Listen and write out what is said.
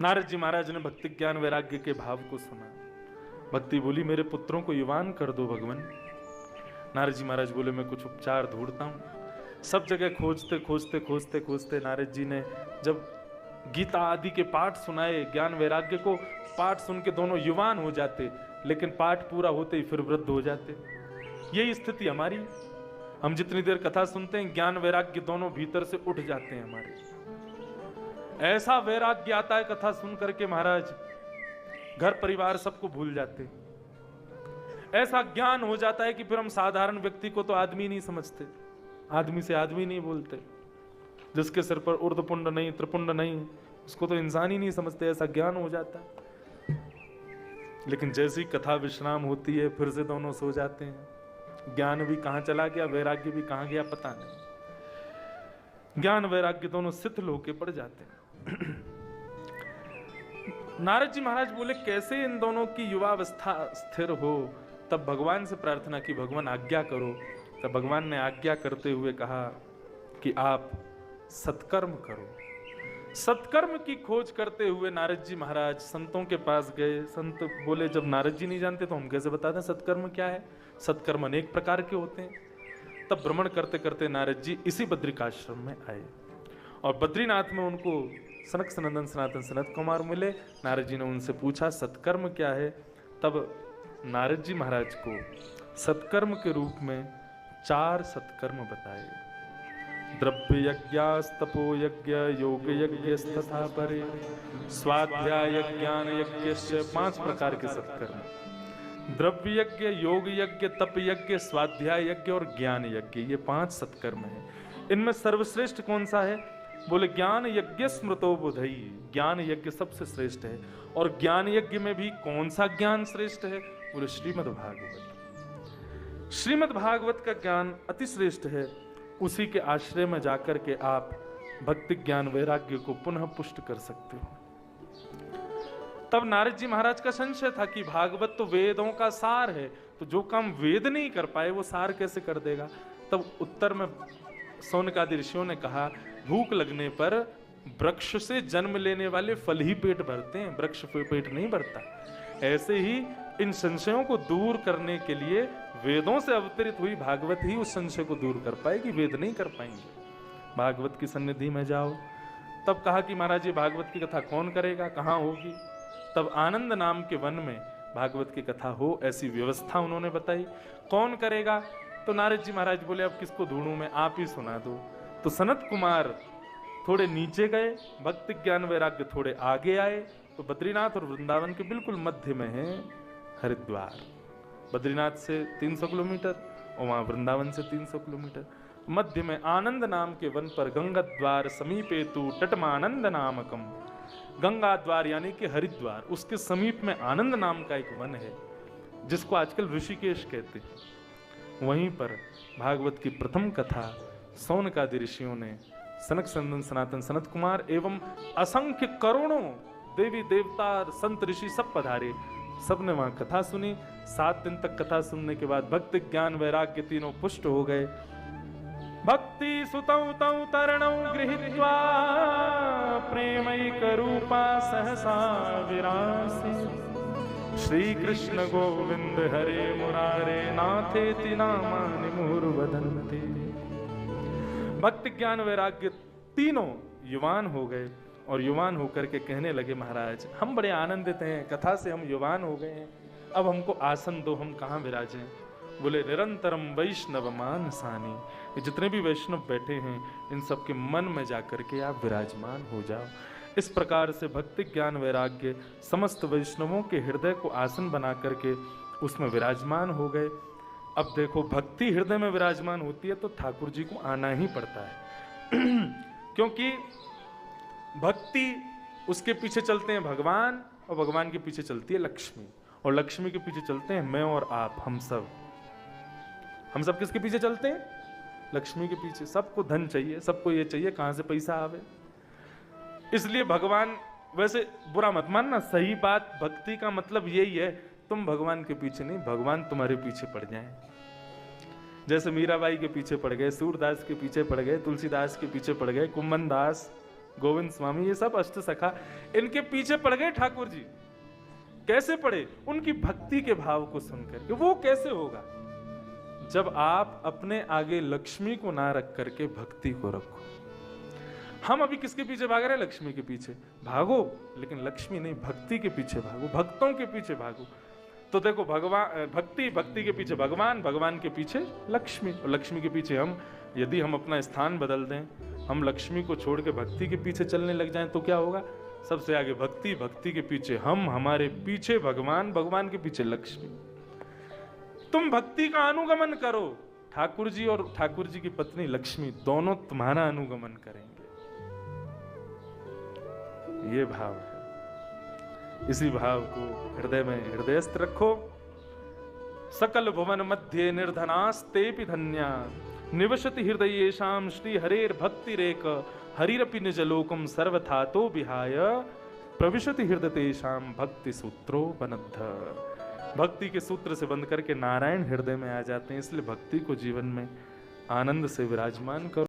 नारद जी महाराज ने भक्ति ज्ञान वैराग्य के भाव को सुना। भक्ति बोली, मेरे पुत्रों को युवान कर दो भगवान। नारद जी महाराज बोले, मैं कुछ उपचार ढूंढता हूं। सब जगह खोजते खोजते खोजते खोजते नारद जी ने जब गीता आदि के पाठ सुनाए, ज्ञान वैराग्य को पाठ सुन के दोनों युवान हो जाते, लेकिन पाठ पूरा होते ही फिर वृद्ध हो जाते। यही स्थिति हमारी। हम जितनी देर कथा सुनते हैं, ज्ञान वैराग्य दोनों भीतर से उठ जाते हैं हमारे। ऐसा वैराग्य आता है कथा सुन करके महाराज, घर परिवार सबको भूल जाते। ऐसा ज्ञान हो जाता है कि फिर हम साधारण व्यक्ति को तो आदमी नहीं समझते, आदमी से आदमी नहीं बोलते। जिसके सिर पर ऊर्ध्वपुंड नहीं, त्रिपुंड नहीं, उसको तो इंसान ही नहीं समझते। ऐसा ज्ञान हो जाता है। लेकिन जैसी कथा विश्राम होती है, फिर से दोनों सो जाते हैं। ज्ञान भी कहां चला गया, वैराग्य भी कहां गया, पता नहीं। ज्ञान वैराग्य दोनों शिथिल होके पड़ जाते हैं। नारद जी महाराज बोले, कैसे इन दोनों की युवावस्था स्थिर हो? तब भगवान से प्रार्थना की, भगवान आज्ञा करो। तब भगवान ने आज्ञा करते हुए कहा कि आप सत्कर्म करो। सत्कर्म की खोज करते हुए नारद जी महाराज संतों के पास गए। संत बोले, जब नारद जी नहीं जानते तो हम कैसे बता दें सत्कर्म क्या है? सत्कर्म अनेक प्रकार के होते हैं। तब भ्रमण करते करते नारद जी इसी बद्रिकाश्रम में आए और बद्रीनाथ में उनको सनक सनंदन सनातन सनत कुमार मिले। नारद जी ने उनसे पूछा सत्कर्म क्या है? तब नारद जी महाराज को सत्कर्म के रूप में 4 सत्कर्म बताए। द्रव्य यज्ञास्तपो यज्ञ योग यज्ञ तथा परे स्वाध्याय ज्ञान यज्ञ से 5 प्रकार के सत्कर्म। द्रव्य यज्ञ, योग यज्ञ, तप यज्ञ, स्वाध्याय यज्ञ और ज्ञान यज्ञ, ये 5 सत्कर्म है। इनमें सर्वश्रेष्ठ कौन सा है? बोले, ज्ञान यज्ञ स्मृतो बुधई। ज्ञान यज्ञ सबसे श्रेष्ठ है। और ज्ञान यज्ञ में भी कौन सा ज्ञान श्रेष्ठ है? बोले, श्रीमद् भागवत। श्रीमद् भागवत का ज्ञान अति श्रेष्ठ है। उसी के आश्रय में जाकर के आप भक्ति ज्ञान वैराग्य को पुनः पुष्ट कर सकते हो। तब नारद जी महाराज का संशय था कि भागवत तो वेदों का सार है, तो जो काम वेद नहीं कर पाए वो सार कैसे कर देगा? तब उत्तर में सौनकादि ऋषियों ने कहा, भूख लगने पर वृक्ष से जन्म लेने वाले फल ही पेट भरते हैं, वृक्ष पेट नहीं भरता। ऐसे ही इन संशयों को दूर करने के लिए वेदों से अवतरित हुई भागवत ही उस संशय को दूर कर पाएगी, वेद नहीं कर पाएंगे। भागवत की सन्निधि में जाओ। तब कहा कि महाराज जी भागवत की कथा कौन करेगा, कहाँ होगी? तब आनंद नाम के वन में भागवत की कथा हो, ऐसी व्यवस्था उन्होंने बताई। कौन करेगा? तो नारद जी महाराज बोले, अब किसको ढूंढूं मैं, आप ही सुना दो। तो सनत कुमार थोड़े नीचे गए, भक्ति ज्ञान वैराग्य थोड़े आगे आए। तो बद्रीनाथ और वृंदावन के बिल्कुल मध्य में है हरिद्वार। बद्रीनाथ से 300 किलोमीटर और वहां वृंदावन से 300 किलोमीटर। मध्य में आनंद नाम के वन पर गंगा द्वार समीपे तू तटमानंद नामकम। गंगा द्वार यानी कि हरिद्वार, उसके समीप में आनंद नाम का एक वन है, जिसको आजकल ऋषिकेश कहते हैं। वहीं पर भागवत की प्रथम कथा सौनकादि ऋषियों ने, सनक सनंदन सनातन सनत कुमार एवं असंख्य करोड़ों देवी देवता संत ऋषि सब पधारे। सबने वहां कथा सुनी। 7 दिन तक कथा सुनने के बाद भक्ति ज्ञान वैराग्य तीनों पुष्ट हो गए। भक्ति सुतौ तौ तरणौ गृहीत्वा प्रेमैक रूपा सहसा विरासी। श्री कृष्ण गोविंद हरे मुरारे नाथेति नामानि मुहुर्वदन्ति। भक्ति ज्ञान वैराग्य तीनों युवान हो गए और युवान होकर के कहने लगे, महाराज हम बड़े आनंदित हैं, कथा से हम युवान हो गए हैं, अब हमको आसन दो, हम कहाँ विराजें? बोले, निरंतरम वैष्णव मानसानी। ये जितने भी वैष्णव बैठे हैं इन सबके मन में जाकर के आप विराजमान हो जाओ। इस प्रकार से भक्ति ज्ञान वैराग्य समस्त वैष्णवों के हृदय को आसन बना करके उसमें विराजमान हो गए। अब देखो, भक्ति हृदय में विराजमान होती है तो ठाकुर जी को आना ही पड़ता है क्योंकि भक्ति, उसके पीछे चलते हैं भगवान और भगवान के पीछे चलती है लक्ष्मी और लक्ष्मी के पीछे चलते हैं मैं और आप, हम सब। हम सब किसके पीछे चलते हैं? लक्ष्मी के पीछे। सबको धन चाहिए, सबको ये चाहिए कहां से पैसा आवे। इसलिए भगवान, वैसे बुरा मत मानना, सही बात, भक्ति का मतलब यही है, तुम भगवान के पीछे नहीं, भगवान तुम्हारे पीछे पड़ जाए। जैसे मीराबाई के पीछे पड़ गए, सूरदास के पीछे पड़ गए, तुलसीदास के पीछे पड़ गए, कुम्भन दास, गोविंद स्वामी, ये सब अष्ट सखा, इनके पीछे पड़ गए ठाकुर जी। कैसे पड़े? उनकी भक्ति के भाव को सुनकर के। वो कैसे होगा? जब आप अपने आगे लक्ष्मी को ना रख करके भक्ति को रखो। हम अभी किसके पीछे भाग रहे हैं? लक्ष्मी के पीछे भागो, लेकिन लक्ष्मी नहीं, भक्ति के पीछे भागो, भक्तों के पीछे भागो। तो देखो, भगवान भक्ति, भक्ति के पीछे भगवान, भगवान के पीछे लक्ष्मी, और लक्ष्मी के पीछे हम। यदि हम अपना स्थान बदल दें, हम लक्ष्मी को छोड़ के भक्ति के पीछे चलने लग जाएं, तो क्या होगा? सबसे आगे भक्ति, भक्ति के पीछे हम, हमारे पीछे भगवान, भगवान के पीछे लक्ष्मी। तुम भक्ति का अनुगमन करो, ठाकुर जी और ठाकुर जी की पत्नी लक्ष्मी दोनों तुम्हारा अनुगमन करेंगे। ये भाव है। इसी भाव को हृदय में हृदयस्थ रखो। सकल भुवन मध्य निर्धनास्तेपि धन्या निवसति हृदयेषां श्री हरेर भक्ति रेक हरिरपि निज लोकम सर्वथातो विहाय प्रविशति हृदयेषां भक्ति सूत्रो बनद्ध। भक्ति के सूत्र से बंध करके नारायण हृदय में आ जाते हैं। इसलिए भक्ति को जीवन में आनंद से विराजमान करो।